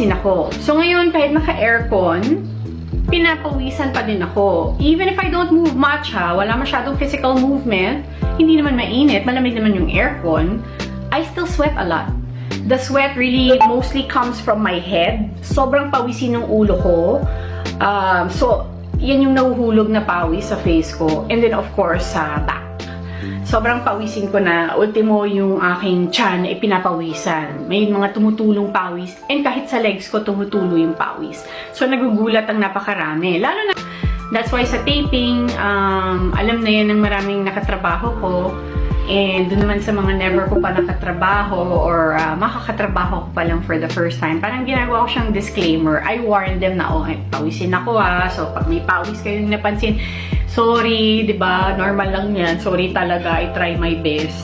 pawisin ako. So ngayon, kahit naka-aircon, pinapawisan pa din ako. Even if I don't move much wala masyadong physical movement, hindi naman mainit, malamig naman yung aircon, I still sweat a lot. The sweat really mostly comes from my head. Sobrang pawisin ng ulo ko. So, yan yung nahuhulog na pawis sa face ko. And then, of course, sa back. Sobrang pawisin ko na. Ultimo, yung aking tiyan ay pinapawisan. May mga tumutulong pawis. And kahit sa legs ko, tumutulo yung pawis. So, nagugulat ang napakarami. Lalo na, that's why sa taping, alam na yan ng maraming nakatrabaho ko. And doon naman sa mga never ko pa nakatrabaho or makakatrabaho ko pa lang for the first time, parang ginagawa ko siyang disclaimer. I warn them na, pawisin ako So, pag may pawis kayong napansin, sorry, di ba? Normal lang yan. Sorry talaga. I try my best.